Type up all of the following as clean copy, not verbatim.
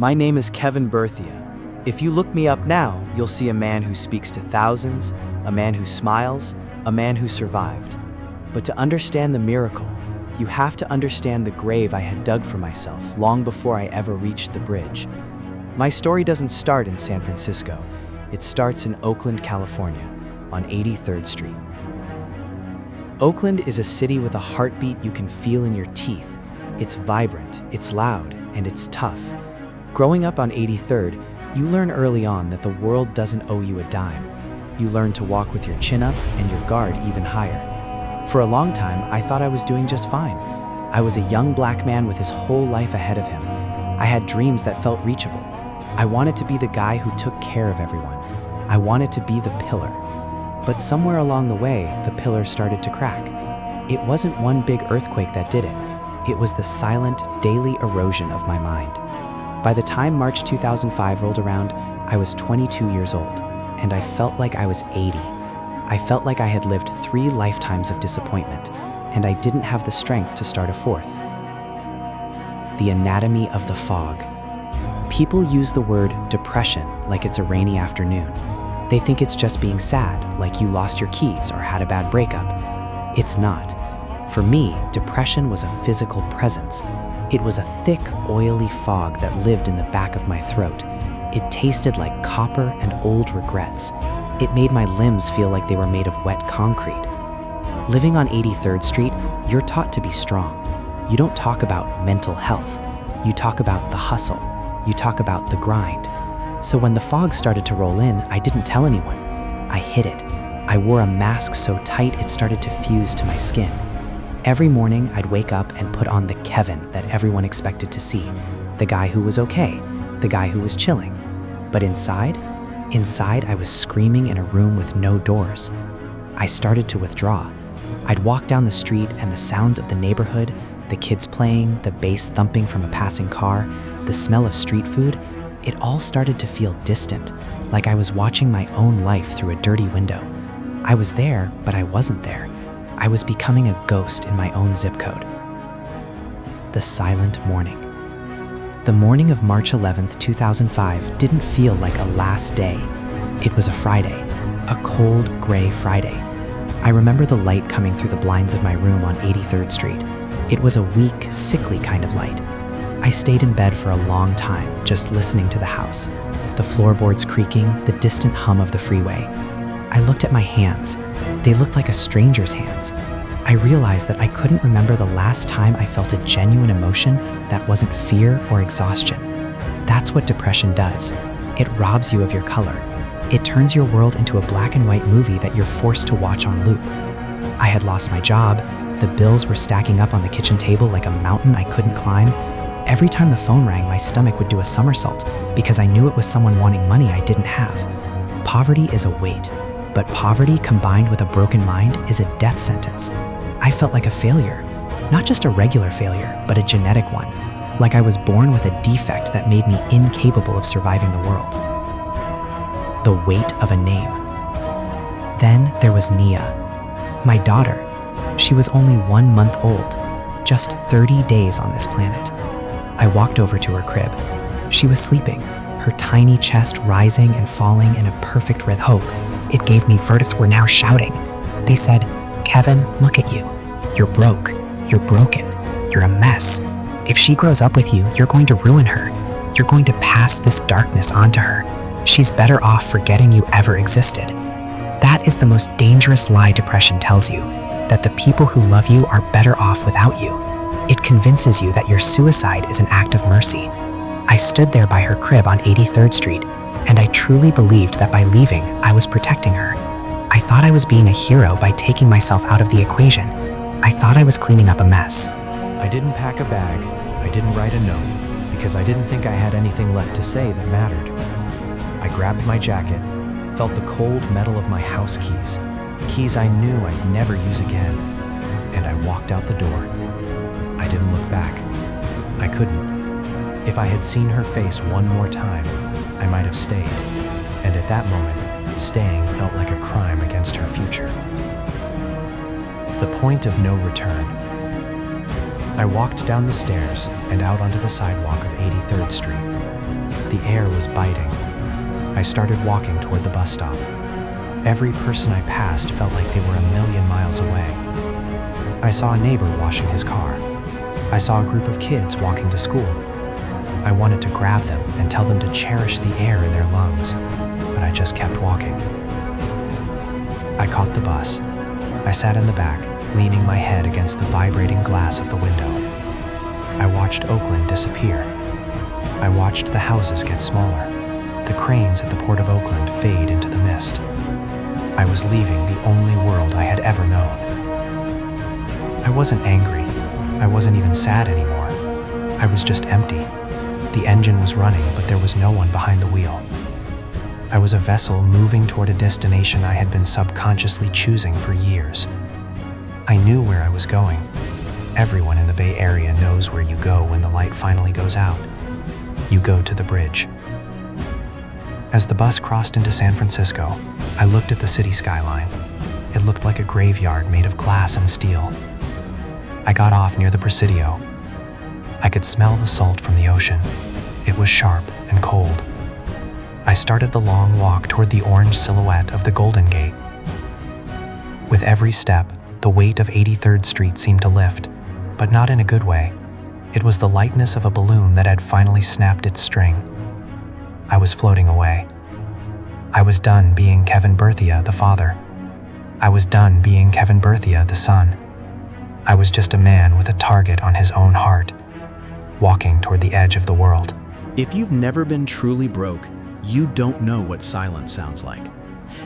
My name is Kevin Berthia. If you look me up now, you'll see a man who speaks to thousands, a man who smiles, a man who survived. But to understand the miracle, you have to understand the grave I had dug for myself long before I ever reached the bridge. My story doesn't start in San Francisco. It starts in Oakland, California, on 83rd Street. Oakland is a city with a heartbeat you can feel in your teeth. It's vibrant, it's loud, and it's tough. Growing up on 83rd, you learn early on that the world doesn't owe you a dime. You learn to walk with your chin up and your guard even higher. For a long time, I thought I was doing just fine. I was a young black man with his whole life ahead of him. I had dreams that felt reachable. I wanted to be the guy who took care of everyone. I wanted to be the pillar. But somewhere along the way, the pillar started to crack. It wasn't one big earthquake that did it. It was the silent, daily erosion of my mind. By the time March 2005 rolled around, I was 22 years old, and I felt like I was 80. I felt like I had lived 3 lifetimes of disappointment, and I didn't have the strength to start a 4th. The anatomy of the fog. People use the word depression like it's a rainy afternoon. They think it's just being sad, like you lost your keys or had a bad breakup. It's not. For me, depression was a physical presence. It was a thick, oily fog that lived in the back of my throat. It tasted like copper and old regrets. It made my limbs feel like they were made of wet concrete. Living on 83rd Street, you're taught to be strong. You don't talk about mental health. You talk about the hustle. You talk about the grind. So when the fog started to roll in, I didn't tell anyone. I hid it. I wore a mask so tight it started to fuse to my skin. Every morning, I'd wake up and put on the Kevin that everyone expected to see, the guy who was okay, the guy who was chilling. But inside I was screaming in a room with no doors. I started to withdraw. I'd walk down the street and the sounds of the neighborhood, the kids playing, the bass thumping from a passing car, the smell of street food, it all started to feel distant, like I was watching my own life through a dirty window. I was there, but I wasn't there. I was becoming a ghost in my own zip code. The silent morning. The morning of March 11th, 2005 didn't feel like a last day. It was a Friday, a cold, gray Friday. I remember the light coming through the blinds of my room on 83rd Street. It was a weak, sickly kind of light. I stayed in bed for a long time, just listening to the house, the floorboards creaking, the distant hum of the freeway. I looked at my hands. They looked like a stranger's hands. I realized that I couldn't remember the last time I felt a genuine emotion that wasn't fear or exhaustion. That's what depression does. It robs you of your color. It turns your world into a black and white movie that you're forced to watch on loop. I had lost my job. The bills were stacking up on the kitchen table like a mountain I couldn't climb. Every time the phone rang, my stomach would do a somersault because I knew it was someone wanting money I didn't have. Poverty is a weight. But poverty combined with a broken mind is a death sentence. I felt like a failure, not just a regular failure, but a genetic one, like I was born with a defect that made me incapable of surviving the world. The weight of a name. Then there was Nia, my daughter. She was only 1 month old, just 30 days on this planet. I walked over to her crib. She was sleeping, her tiny chest rising and falling in a perfect rhythm. Hope. It gave me vertigo. Were now shouting. They said, "Kevin, look at you. You're broke. You're broken. You're a mess. If she grows up with you, you're going to ruin her. You're going to pass this darkness on to her. She's better off forgetting you ever existed." That is the most dangerous lie depression tells you, that the people who love you are better off without you. It convinces you that your suicide is an act of mercy. I stood there by her crib on 83rd Street, and I truly believed that by leaving, I was protecting her. I thought I was being a hero by taking myself out of the equation. I thought I was cleaning up a mess. I didn't pack a bag. I didn't write a note because I didn't think I had anything left to say that mattered. I grabbed my jacket, felt the cold metal of my house keys, keys I knew I'd never use again, and I walked out the door. I didn't look back. I couldn't. If I had seen her face one more time, I might have stayed, and at that moment, staying felt like a crime against her future. The point of no return. I walked down the stairs and out onto the sidewalk of 83rd Street. The air was biting. I started walking toward the bus stop. Every person I passed felt like they were a million miles away. I saw a neighbor washing his car. I saw a group of kids walking to school. I wanted to grab them and tell them to cherish the air in their lungs, but I just kept walking. I caught the bus. I sat in the back, leaning my head against the vibrating glass of the window. I watched Oakland disappear. I watched the houses get smaller, the cranes at the port of Oakland fade into the mist. I was leaving the only world I had ever known. I wasn't angry. I wasn't even sad anymore. I was just empty. The engine was running, but there was no one behind the wheel. I was a vessel moving toward a destination I had been subconsciously choosing for years. I knew where I was going. Everyone in the Bay Area knows where you go when the light finally goes out. You go to the bridge. As the bus crossed into San Francisco, I looked at the city skyline. It looked like a graveyard made of glass and steel. I got off near the Presidio. I could smell the salt from the ocean. It was sharp and cold. I started the long walk toward the orange silhouette of the Golden Gate. With every step, the weight of 83rd Street seemed to lift, but not in a good way. It was the lightness of a balloon that had finally snapped its string. I was floating away. I was done being Kevin Berthia, the father. I was done being Kevin Berthia, the son. I was just a man with a target on his own heart, walking toward the edge of the world. If you've never been truly broke, you don't know what silence sounds like.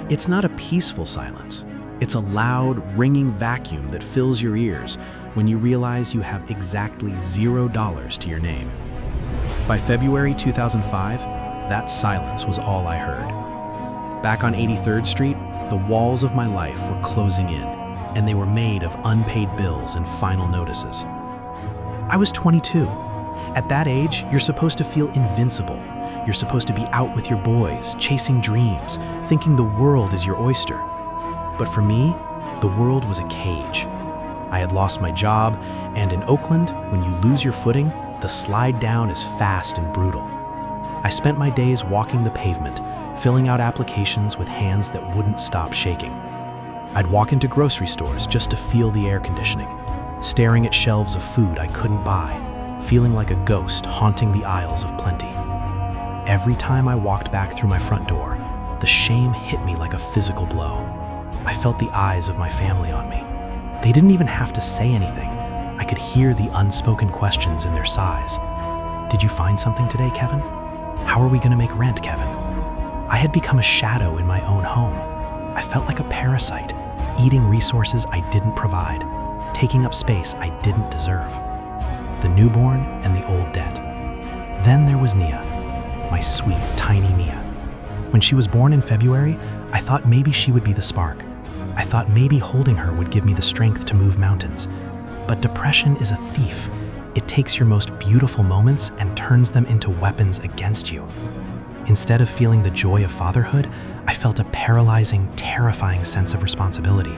It's not a peaceful silence. It's a loud, ringing vacuum that fills your ears when you realize you have exactly $0 to your name. By February 2005, that silence was all I heard. Back on 83rd Street, the walls of my life were closing in, and they were made of unpaid bills and final notices. I was 22. At that age, you're supposed to feel invincible. You're supposed to be out with your boys, chasing dreams, thinking the world is your oyster. But for me, the world was a cage. I had lost my job, and in Oakland, when you lose your footing, the slide down is fast and brutal. I spent my days walking the pavement, filling out applications with hands that wouldn't stop shaking. I'd walk into grocery stores just to feel the air conditioning, staring at shelves of food I couldn't buy, feeling like a ghost haunting the aisles of plenty. Every time I walked back through my front door, the shame hit me like a physical blow. I felt the eyes of my family on me. They didn't even have to say anything. I could hear the unspoken questions in their sighs. Did you find something today, Kevin? How are we going to make rent, Kevin? I had become a shadow in my own home. I felt like a parasite, eating resources I didn't provide, taking up space I didn't deserve. The newborn and the old debt. Then there was Nia, my sweet, tiny Nia. When she was born in February, I thought maybe she would be the spark. I thought maybe holding her would give me the strength to move mountains. But depression is a thief. It takes your most beautiful moments and turns them into weapons against you. Instead of feeling the joy of fatherhood, I felt a paralyzing, terrifying sense of responsibility.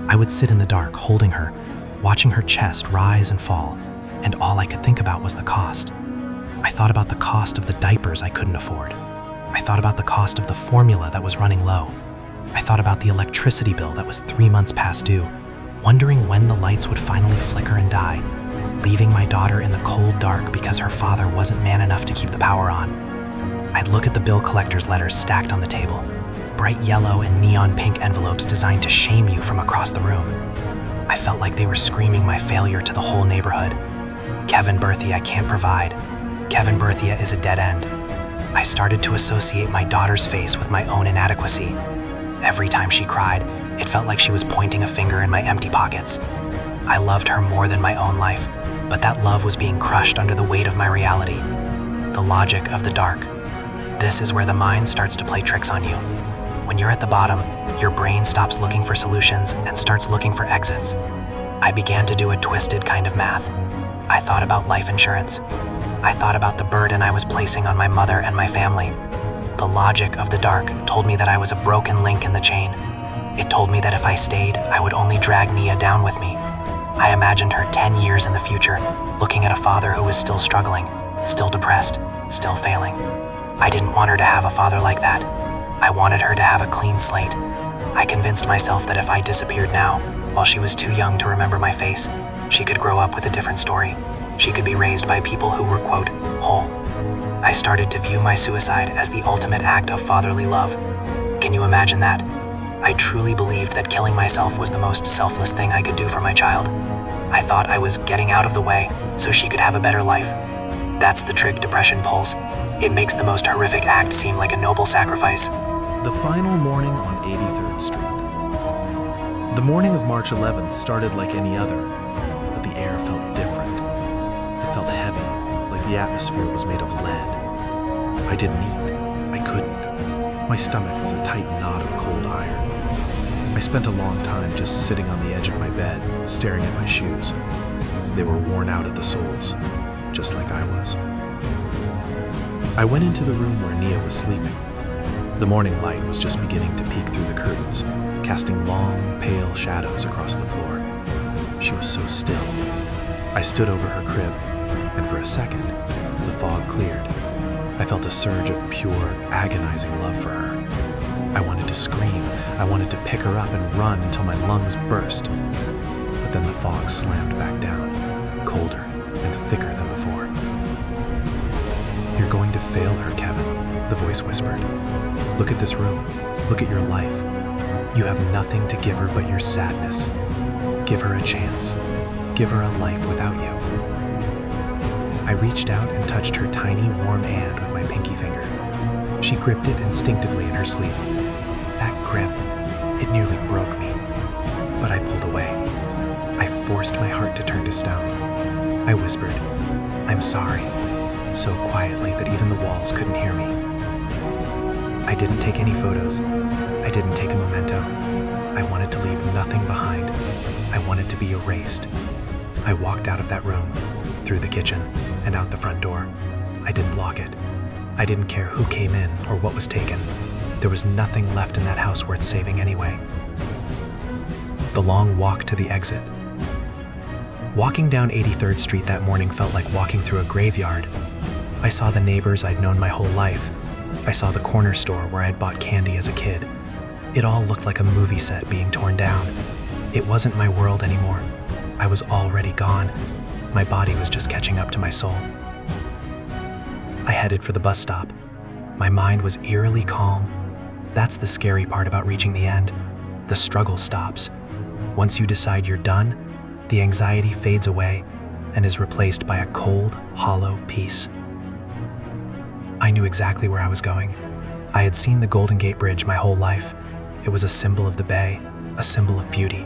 I would sit in the dark, holding her, watching her chest rise and fall, and all I could think about was the cost. I thought about the cost of the diapers I couldn't afford. I thought about the cost of the formula that was running low. I thought about the electricity bill that was 3 months past due, wondering when the lights would finally flicker and die, leaving my daughter in the cold dark because her father wasn't man enough to keep the power on. I'd look at the bill collector's letters stacked on the table, bright yellow and neon pink envelopes designed to shame you from across the room. I felt like they were screaming my failure to the whole neighborhood. Kevin Berthia can't provide. Kevin Berthia is a dead end. I started to associate my daughter's face with my own inadequacy. Every time she cried, it felt like she was pointing a finger in my empty pockets. I loved her more than my own life, but that love was being crushed under the weight of my reality. The logic of the dark. This is where the mind starts to play tricks on you. When you're at the bottom, your brain stops looking for solutions and starts looking for exits. I began to do a twisted kind of math. I thought about life insurance. I thought about the burden I was placing on my mother and my family. The logic of the dark told me that I was a broken link in the chain. It told me that if I stayed, I would only drag Nia down with me. I imagined her 10 years in the future, looking at a father who was still struggling, still depressed, still failing. I didn't want her to have a father like that. I wanted her to have a clean slate. I convinced myself that if I disappeared now, while she was too young to remember my face, she could grow up with a different story. She could be raised by people who were, quote, whole. I started to view my suicide as the ultimate act of fatherly love. Can you imagine that? I truly believed that killing myself was the most selfless thing I could do for my child. I thought I was getting out of the way so she could have a better life. That's the trick depression pulls. It makes the most horrific act seem like a noble sacrifice. The final morning on 83rd Street. The morning of March 11th started like any other, but the air felt different. It felt heavy, like the atmosphere was made of lead. I didn't eat. I couldn't. My stomach was a tight knot of cold iron. I spent a long time just sitting on the edge of my bed, staring at my shoes. They were worn out at the soles, just like I was. I went into the room where Nia was sleeping. The morning light was just beginning to peek through the curtains, casting long, pale shadows across the floor. She was so still. I stood over her crib, and for a second, the fog cleared. I felt a surge of pure, agonizing love for her. I wanted to scream. I wanted to pick her up and run until my lungs burst. But then the fog slammed back down, colder and thicker than before. "You're going to fail her, Kevin," the voice whispered. "Look at this room. Look at your life. You have nothing to give her but your sadness. Give her a chance. Give her a life without you." I reached out and touched her tiny, warm hand with my pinky finger. She gripped it instinctively in her sleep. That grip, it nearly broke me. But I pulled away. I forced my heart to turn to stone. I whispered, "I'm sorry," so quietly that even the walls couldn't hear me. I didn't take any photos. I didn't take a memento. I wanted to leave nothing behind. I wanted to be erased. I walked out of that room, through the kitchen, and out the front door. I didn't lock it. I didn't care who came in or what was taken. There was nothing left in that house worth saving anyway. The long walk to the exit. Walking down 83rd Street that morning felt like walking through a graveyard. I saw the neighbors I'd known my whole life. I saw the corner store where I'd bought candy as a kid. It all looked like a movie set being torn down. It wasn't my world anymore. I was already gone. My body was just catching up to my soul. I headed for the bus stop. My mind was eerily calm. That's the scary part about reaching the end. The struggle stops. Once you decide you're done, the anxiety fades away and is replaced by a cold, hollow peace. I knew exactly where I was going. I had seen the Golden Gate Bridge my whole life. It was a symbol of the bay, a symbol of beauty.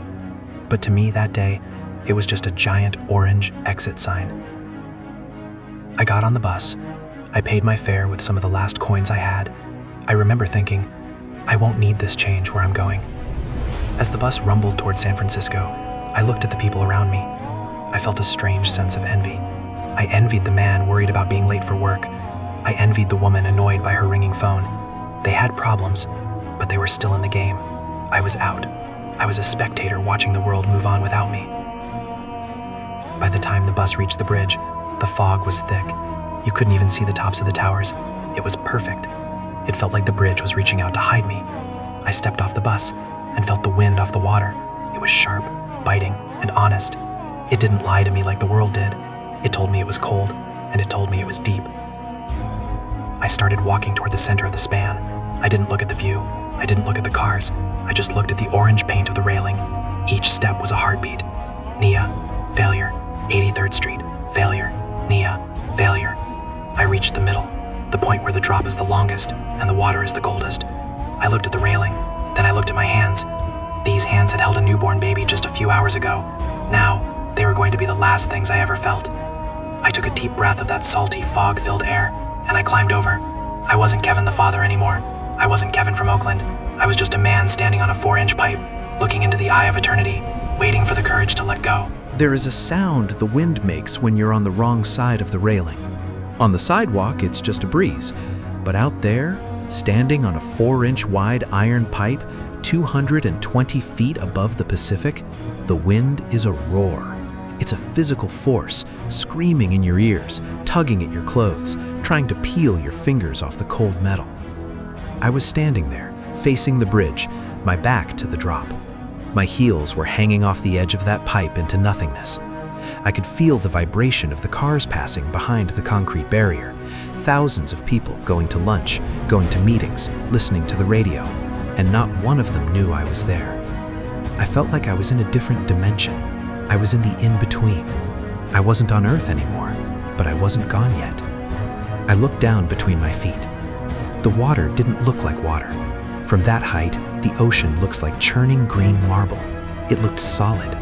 But to me that day, it was just a giant orange exit sign. I got on the bus. I paid my fare with some of the last coins I had. I remember thinking, I won't need this change where I'm going. As the bus rumbled toward San Francisco, I looked at the people around me. I felt a strange sense of envy. I envied the man worried about being late for work. I envied the woman annoyed by her ringing phone. They had problems, but they were still in the game. I was out. I was a spectator watching the world move on without me. By the time the bus reached the bridge, the fog was thick. You couldn't even see the tops of the towers. It was perfect. It felt like the bridge was reaching out to hide me. I stepped off the bus and felt the wind off the water. It was sharp, biting, and honest. It didn't lie to me like the world did. It told me it was cold, and it told me it was deep. I started walking toward the center of the span. I didn't look at the view. I didn't look at the cars. I just looked at the orange paint of the railing. Each step was a heartbeat. Nia, failure. 83rd Street, failure. Nia, failure. I reached the middle, the point where the drop is the longest and the water is the coldest. I looked at the railing, then I looked at my hands. These hands had held a newborn baby just a few hours ago. Now, they were going to be the last things I ever felt. I took a deep breath of that salty, fog-filled air, and I climbed over. I wasn't Kevin the father anymore. I wasn't Kevin from Oakland. I was just a man standing on a 4-inch pipe, looking into the eye of eternity, waiting for the courage to let go. There is a sound the wind makes when you're on the wrong side of the railing. On the sidewalk, it's just a breeze. But out there, standing on a 4-inch wide iron pipe, 220 feet above the Pacific, the wind is a roar. It's a physical force, screaming in your ears, tugging at your clothes, trying to peel your fingers off the cold metal. I was standing there, facing the bridge, my back to the drop. My heels were hanging off the edge of that pipe into nothingness. I could feel the vibration of the cars passing behind the concrete barrier. Thousands of people going to lunch, going to meetings, listening to the radio, and not one of them knew I was there. I felt like I was in a different dimension. I was in the in-between. I wasn't on Earth anymore, but I wasn't gone yet. I looked down between my feet. The water didn't look like water. From that height, the ocean looks like churning green marble. It looked solid.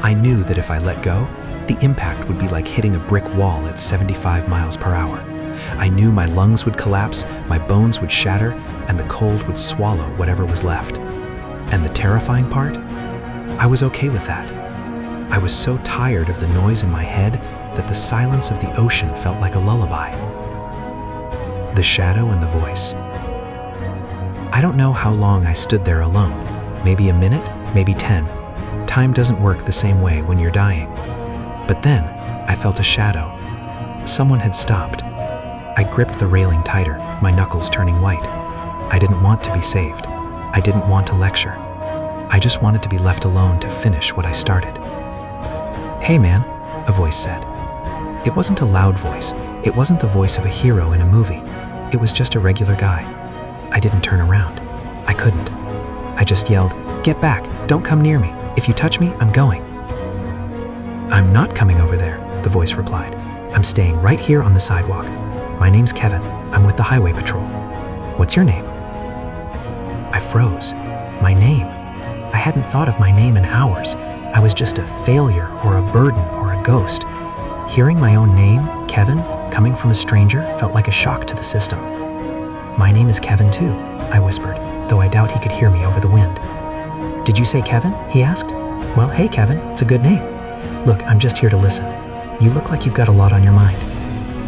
I knew that if I let go, the impact would be like hitting a brick wall at 75 miles per hour. I knew my lungs would collapse, my bones would shatter, and the cold would swallow whatever was left. And the terrifying part? I was okay with that. I was so tired of the noise in my head that the silence of the ocean felt like a lullaby. The shadow and the voice. I don't know how long I stood there alone. Maybe a minute, maybe 10. Time doesn't work the same way when you're dying. But then, I felt a shadow. Someone had stopped. I gripped the railing tighter, my knuckles turning white. I didn't want to be saved. I didn't want to lecture. I just wanted to be left alone to finish what I started. "Hey man," a voice said. It wasn't a loud voice. It wasn't the voice of a hero in a movie. It was just a regular guy. I didn't turn around. I couldn't. I just yelled, "Get back, don't come near me. If you touch me, I'm going." "I'm not coming over there," the voice replied. "I'm staying right here on the sidewalk. My name's Kevin. I'm with the highway patrol. What's your name?" I froze. My name. I hadn't thought of my name in hours. I was just a failure or a burden or a ghost. Hearing my own name, Kevin, coming from a stranger, felt like a shock to the system. "My name is Kevin too," I whispered, though I doubt he could hear me over the wind. "Did you say Kevin?" he asked. "Well, hey Kevin, it's a good name. Look, I'm just here to listen. You look like you've got a lot on your mind.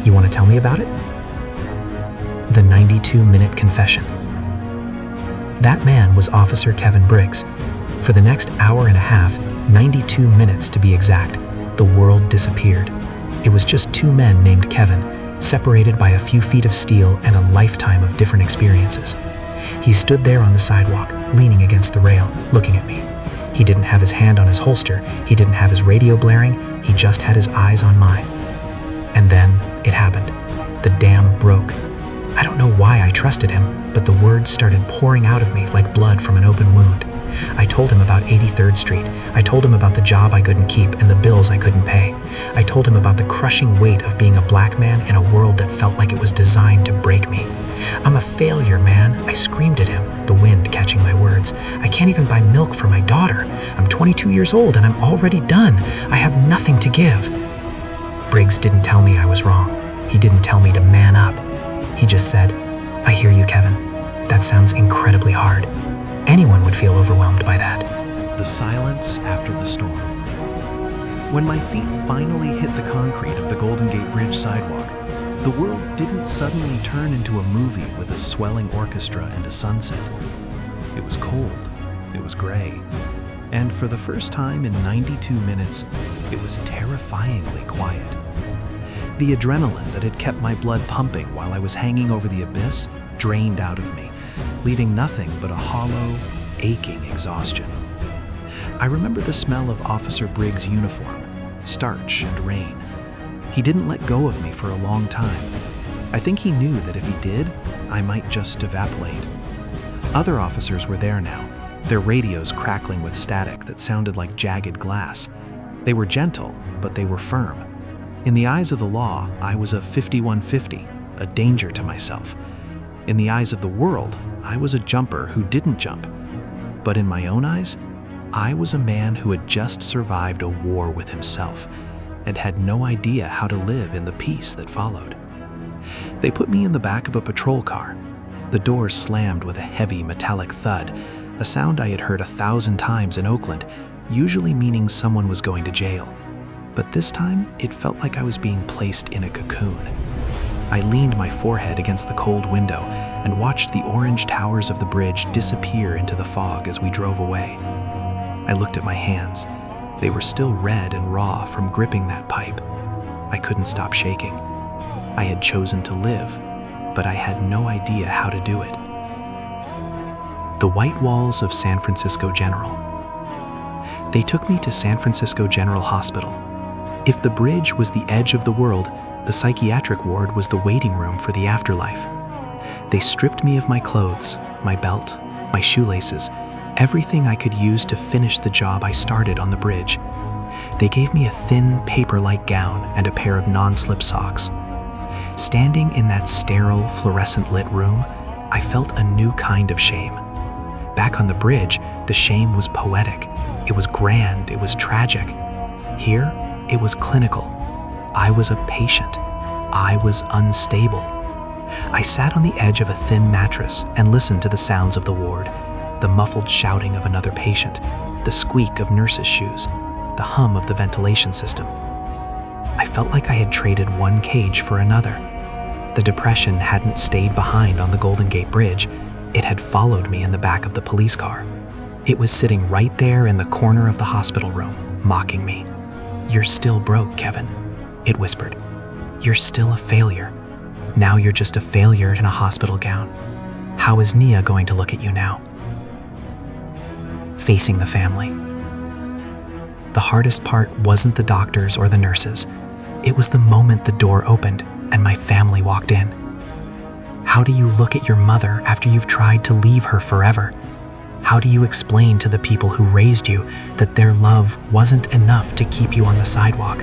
You want to tell me about it?" The 92-minute confession. That man was Officer Kevin Briggs. For the next hour and a half, 92 minutes to be exact, the world disappeared. It was just two men named Kevin, separated by a few feet of steel and a lifetime of different experiences. He stood there on the sidewalk, leaning against the rail, looking at me. He didn't have his hand on his holster, he didn't have his radio blaring, he just had his eyes on mine. And then it happened. The dam broke. I don't know why I trusted him, but the words started pouring out of me like blood from an open wound. I told him about 83rd Street. I told him about the job I couldn't keep and the bills I couldn't pay. I told him about the crushing weight of being a black man in a world that felt like it was designed to break me. "I'm a failure, man," I screamed at him, the wind catching my words. "I can't even buy milk for my daughter. I'm 22 years old and I'm already done. I have nothing to give." Briggs didn't tell me I was wrong. He didn't tell me to man up. He just said, "I hear you, Kevin. That sounds incredibly hard. Anyone would feel overwhelmed by that." The silence after the storm. When my feet finally hit the concrete of the Golden Gate Bridge sidewalk, the world didn't suddenly turn into a movie with a swelling orchestra and a sunset. It was cold. It was gray. And for the first time in 92 minutes, it was terrifyingly quiet. The adrenaline that had kept my blood pumping while I was hanging over the abyss drained out of me, leaving nothing but a hollow, aching exhaustion. I remember the smell of Officer Briggs' uniform, starch and rain. He didn't let go of me for a long time. I think he knew that if he did, I might just evaporate. Other officers were there now, their radios crackling with static that sounded like jagged glass. They were gentle, but they were firm. In the eyes of the law, I was a 5150, a danger to myself. In the eyes of the world, I was a jumper who didn't jump. But in my own eyes, I was a man who had just survived a war with himself and had no idea how to live in the peace that followed. They put me in the back of a patrol car. The doors slammed with a heavy metallic thud, a sound I had heard 1,000 times in Oakland, usually meaning someone was going to jail. But this time, it felt like I was being placed in a cocoon. I leaned my forehead against the cold window and watched the orange towers of the bridge disappear into the fog as we drove away. I looked at my hands. They were still red and raw from gripping that pipe. I couldn't stop shaking. I had chosen to live, but I had no idea how to do it. The white walls of San Francisco General. They took me to San Francisco General Hospital. If the bridge was the edge of the world, the psychiatric ward was the waiting room for the afterlife. They stripped me of my clothes, my belt, my shoelaces, everything I could use to finish the job I started on the bridge. They gave me a thin, paper-like gown and a pair of non-slip socks. Standing in that sterile, fluorescent-lit room, I felt a new kind of shame. Back on the bridge, the shame was poetic. It was grand, it was tragic. Here, it was clinical. I was a patient. I was unstable. I sat on the edge of a thin mattress and listened to the sounds of the ward, the muffled shouting of another patient, the squeak of nurses' shoes, the hum of the ventilation system. I felt like I had traded one cage for another. The depression hadn't stayed behind on the Golden Gate Bridge. It had followed me in the back of the police car. It was sitting right there in the corner of the hospital room, mocking me. "You're still broke, Kevin," it whispered. "You're still a failure. Now you're just a failure in a hospital gown. How is Nia going to look at you now?" Facing the family. The hardest part wasn't the doctors or the nurses. It was the moment the door opened and my family walked in. How do you look at your mother after you've tried to leave her forever? How do you explain to the people who raised you that their love wasn't enough to keep you on the sidewalk?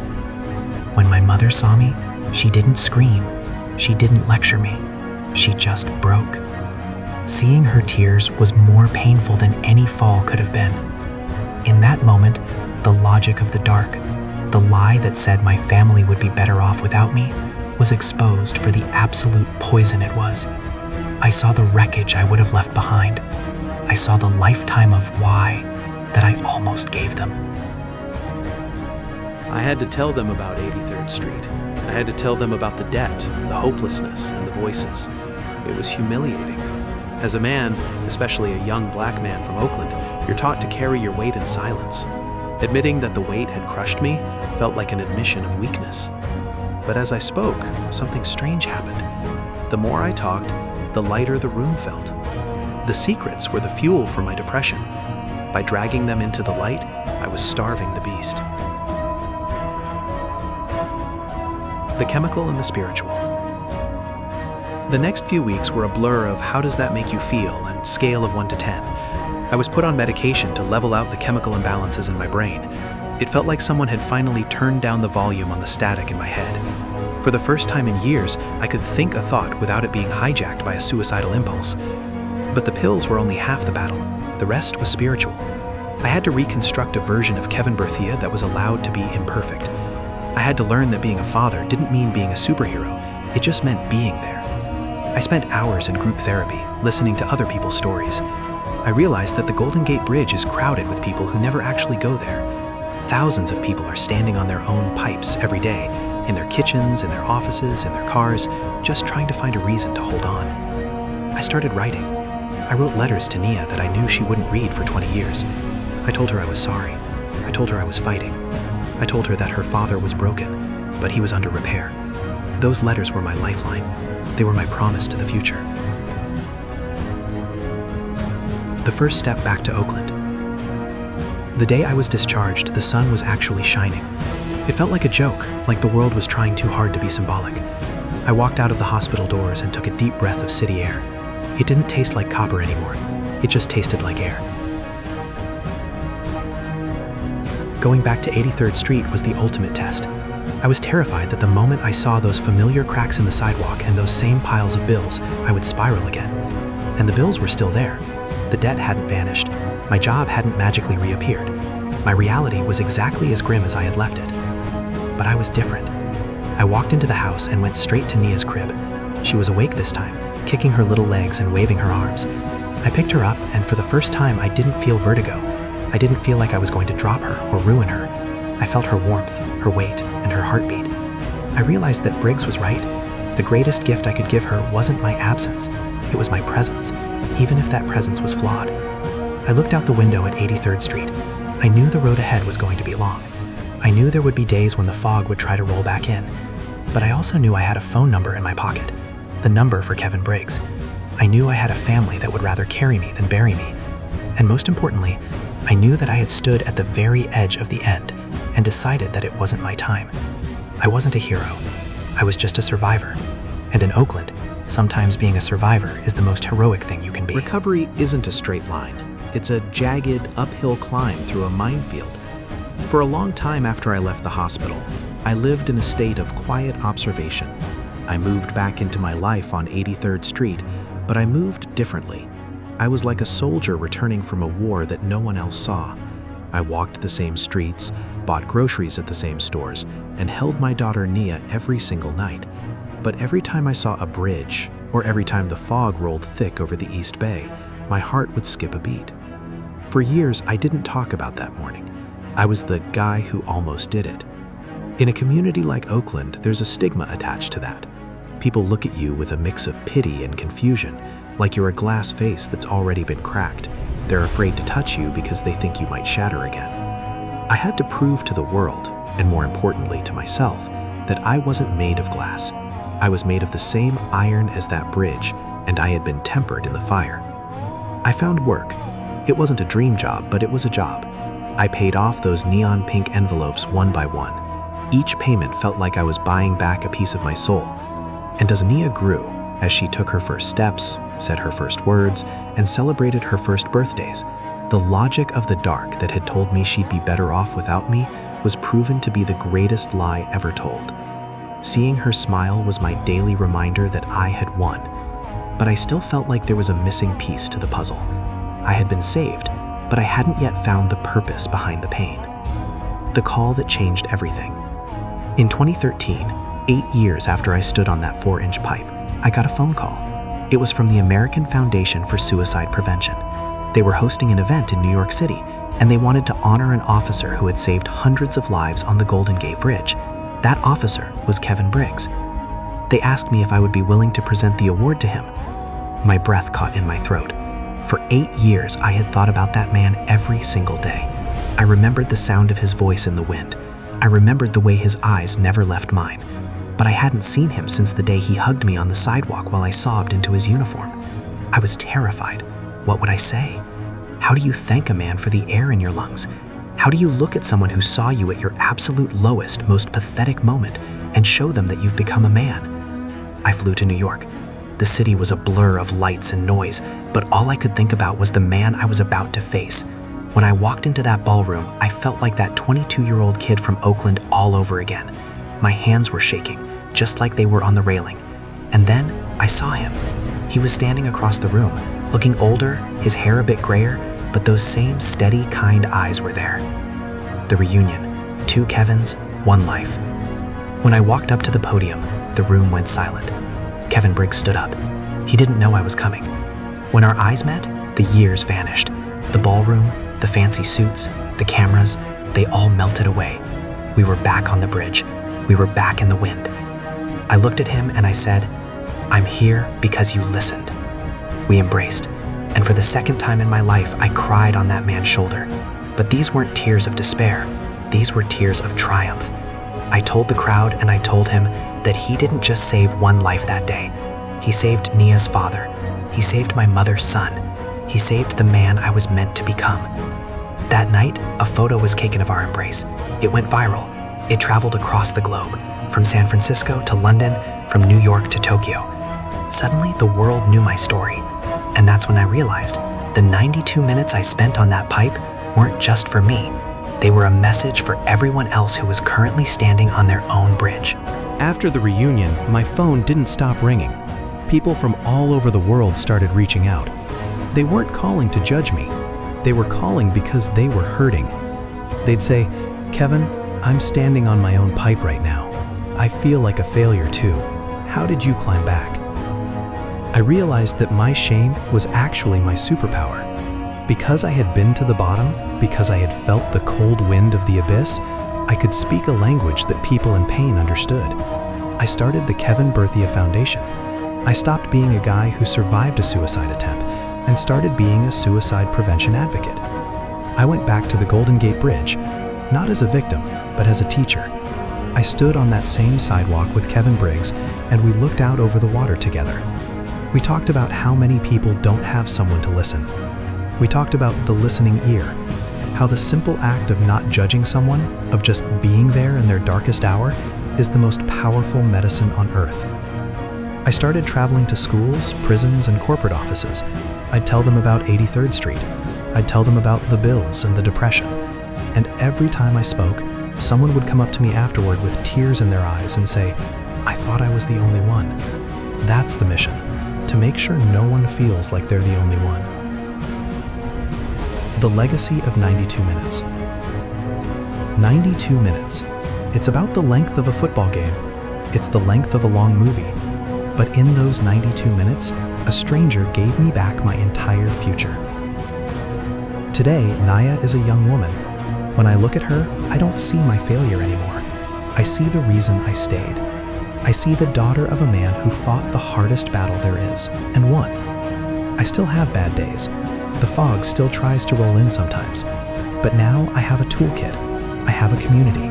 When my mother saw me, she didn't scream. She didn't lecture me. She just broke. Seeing her tears was more painful than any fall could have been. In that moment, the logic of the dark, the lie that said my family would be better off without me, was exposed for the absolute poison it was. I saw the wreckage I would have left behind. I saw the lifetime of why that I almost gave them. I had to tell them about 83rd Street. I had to tell them about the debt, the hopelessness, and the voices. It was humiliating. As a man, especially a young black man from Oakland, you're taught to carry your weight in silence. Admitting that the weight had crushed me felt like an admission of weakness. But as I spoke, something strange happened. The more I talked, the lighter the room felt. The secrets were the fuel for my depression. By dragging them into the light, I was starving the beast. The chemical and the spiritual. The next few weeks were a blur of how does that make you feel and scale of 1 to 10. I was put on medication to level out the chemical imbalances in my brain. It felt like someone had finally turned down the volume on the static in my head. For the first time in years, I could think a thought without it being hijacked by a suicidal impulse. But the pills were only half the battle. The rest was spiritual. I had to reconstruct a version of Kevin Berthia that was allowed to be imperfect. I had to learn that being a father didn't mean being a superhero. It just meant being there. I spent hours in group therapy, listening to other people's stories. I realized that the Golden Gate Bridge is crowded with people who never actually go there. Thousands of people are standing on their own pipes every day, in their kitchens, in their offices, in their cars, just trying to find a reason to hold on. I started writing. I wrote letters to Nia that I knew she wouldn't read for 20 years. I told her I was sorry. I told her I was fighting. I told her that her father was broken, but he was under repair. Those letters were my lifeline. They were my promise to the future. The first step back to Oakland. The day I was discharged, the sun was actually shining. It felt like a joke, like the world was trying too hard to be symbolic. I walked out of the hospital doors and took a deep breath of city air. It didn't taste like copper anymore. It just tasted like air. Going back to 83rd Street was the ultimate test. I was terrified that the moment I saw those familiar cracks in the sidewalk and those same piles of bills, I would spiral again. And the bills were still there. The debt hadn't vanished. My job hadn't magically reappeared. My reality was exactly as grim as I had left it. But I was different. I walked into the house and went straight to Nia's crib. She was awake this time, kicking her little legs and waving her arms. I picked her up, and for the first time, I didn't feel vertigo. I didn't feel like I was going to drop her or ruin her. I felt her warmth, her weight, and her heartbeat. I realized that Briggs was right. The greatest gift I could give her wasn't my absence. It was my presence, even if that presence was flawed. I looked out the window at 83rd Street. I knew the road ahead was going to be long. I knew there would be days when the fog would try to roll back in. But I also knew I had a phone number in my pocket, the number for Kevin Briggs. I knew I had a family that would rather carry me than bury me. And most importantly, I knew that I had stood at the very edge of the end and decided that it wasn't my time. I wasn't a hero. I was just a survivor. And in Oakland, sometimes being a survivor is the most heroic thing you can be. Recovery isn't a straight line. It's a jagged, uphill climb through a minefield. For a long time after I left the hospital, I lived in a state of quiet observation. I moved back into my life on 83rd Street, but I moved differently. I was like a soldier returning from a war that no one else saw. I walked the same streets, bought groceries at the same stores, and held my daughter Nia every single night. But every time I saw a bridge, or every time the fog rolled thick over the East Bay, my heart would skip a beat. For years, I didn't talk about that morning. I was the guy who almost did it. In a community like Oakland, there's a stigma attached to that. People look at you with a mix of pity and confusion, like you're a glass vase that's already been cracked. They're afraid to touch you because they think you might shatter again. I had to prove to the world, and more importantly to myself, that I wasn't made of glass. I was made of the same iron as that bridge, and I had been tempered in the fire. I found work. It wasn't a dream job, but it was a job. I paid off those neon pink envelopes one by one. Each payment felt like I was buying back a piece of my soul. And as Nia grew, as she took her first steps, said her first words, and celebrated her first birthdays, the logic of the dark that had told me she'd be better off without me was proven to be the greatest lie ever told. Seeing her smile was my daily reminder that I had won. But I still felt like there was a missing piece to the puzzle. I had been saved, but I hadn't yet found the purpose behind the pain. The call that changed everything. In 2013, 8 years after I stood on that 4-inch pipe, I got a phone call. It was from the American Foundation for Suicide Prevention. They were hosting an event in New York City, and they wanted to honor an officer who had saved hundreds of lives on the Golden Gate Bridge. That officer was Kevin Briggs. They asked me if I would be willing to present the award to him. My breath caught in my throat. For 8 years, I had thought about that man every single day. I remembered the sound of his voice in the wind. I remembered the way his eyes never left mine. But I hadn't seen him since the day he hugged me on the sidewalk while I sobbed into his uniform. I was terrified. What would I say? How do you thank a man for the air in your lungs? How do you look at someone who saw you at your absolute lowest, most pathetic moment and show them that you've become a man? I flew to New York. The city was a blur of lights and noise, but all I could think about was the man I was about to face. When I walked into that ballroom, I felt like that 22-year-old kid from Oakland all over again. My hands were shaking, just like they were on the railing. And then I saw him. He was standing across the room, looking older, his hair a bit grayer, but those same steady, kind eyes were there. The reunion. 2 Kevins, 1 life. When I walked up to the podium, the room went silent. Kevin Briggs stood up. He didn't know I was coming. When our eyes met, the years vanished. The ballroom, the fancy suits, the cameras, they all melted away. We were back on the bridge. We were back in the wind. I looked at him and I said, "I'm here because you listened." We embraced, and for the second time in my life, I cried on that man's shoulder. But these weren't tears of despair. These were tears of triumph. I told the crowd and I told him that he didn't just save 1 life that day. He saved Nia's father. He saved my mother's son. He saved the man I was meant to become. That night, a photo was taken of our embrace. It went viral. It traveled across the globe, from San Francisco to London, from New York to Tokyo. Suddenly, the world knew my story. And that's when I realized the 92 minutes I spent on that pipe weren't just for me. They were a message for everyone else who was currently standing on their own bridge. After the reunion, my phone didn't stop ringing. People from all over the world started reaching out. They weren't calling to judge me. They were calling because they were hurting. They'd say, "Kevin, I'm standing on my own pipe right now. I feel like a failure too. How did you climb back?" I realized that my shame was actually my superpower. Because I had been to the bottom, because I had felt the cold wind of the abyss, I could speak a language that people in pain understood. I started the Kevin Berthia Foundation. I stopped being a guy who survived a suicide attempt and started being a suicide prevention advocate. I went back to the Golden Gate Bridge, not as a victim, but as a teacher. I stood on that same sidewalk with Kevin Briggs, and we looked out over the water together. We talked about how many people don't have someone to listen. We talked about the listening ear, how the simple act of not judging someone, of just being there in their darkest hour, is the most powerful medicine on earth. I started traveling to schools, prisons, and corporate offices. I'd tell them about 83rd Street. I'd tell them about the bills and the depression. And every time I spoke, someone would come up to me afterward with tears in their eyes and say, "I thought I was the only one." That's the mission, to make sure no one feels like they're the only one. The legacy of 92 minutes. 92 minutes. It's about the length of a football game. It's the length of a long movie. But in those 92 minutes, a stranger gave me back my entire future. Today, Naya is a young woman. When I look at her, I don't see my failure anymore. I see the reason I stayed. I see the daughter of a man who fought the hardest battle there is and won. I still have bad days. The fog still tries to roll in sometimes. But now I have a toolkit. I have a community.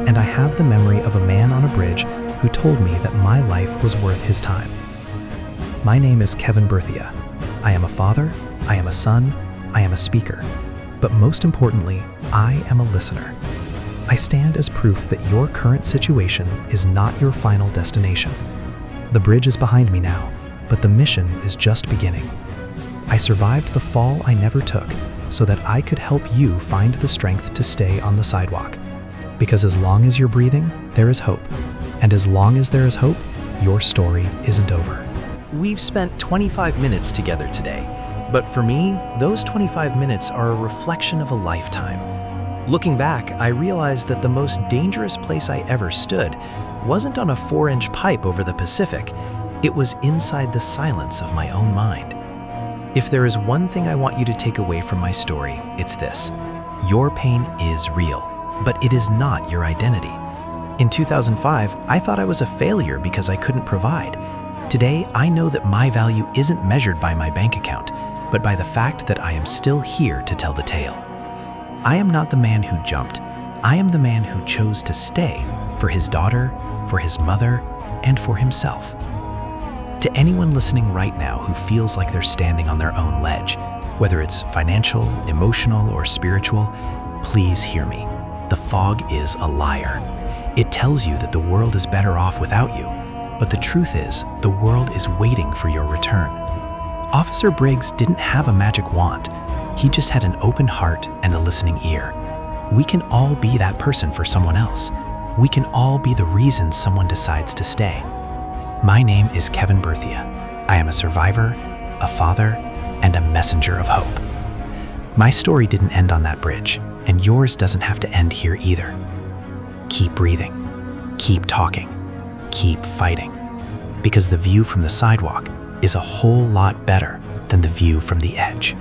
And I have the memory of a man on a bridge who told me that my life was worth his time. My name is Kevin Berthia. I am a father, I am a son, I am a speaker. But most importantly, I am a listener. I stand as proof that your current situation is not your final destination. The bridge is behind me now, but the mission is just beginning. I survived the fall I never took so that I could help you find the strength to stay on the sidewalk. Because as long as you're breathing, there is hope. And as long as there is hope, your story isn't over. We've spent 25 minutes together today, but for me, those 25 minutes are a reflection of a lifetime. Looking back, I realized that the most dangerous place I ever stood wasn't on a 4-inch pipe over the Pacific. It was inside the silence of my own mind. If there is one thing I want you to take away from my story, it's this. Your pain is real, but it is not your identity. In 2005, I thought I was a failure because I couldn't provide. Today, I know that my value isn't measured by my bank account, but by the fact that I am still here to tell the tale. I am not the man who jumped. I am the man who chose to stay for his daughter, for his mother, and for himself. To anyone listening right now who feels like they're standing on their own ledge, whether it's financial, emotional, or spiritual, please hear me. The fog is a liar. It tells you that the world is better off without you, but the truth is, the world is waiting for your return. Officer Briggs didn't have a magic wand. He just had an open heart and a listening ear. We can all be that person for someone else. We can all be the reason someone decides to stay. My name is Kevin Berthia. I am a survivor, a father, and a messenger of hope. My story didn't end on that bridge, and yours doesn't have to end here either. Keep breathing, keep talking, keep fighting, because the view from the sidewalk is a whole lot better than the view from the edge.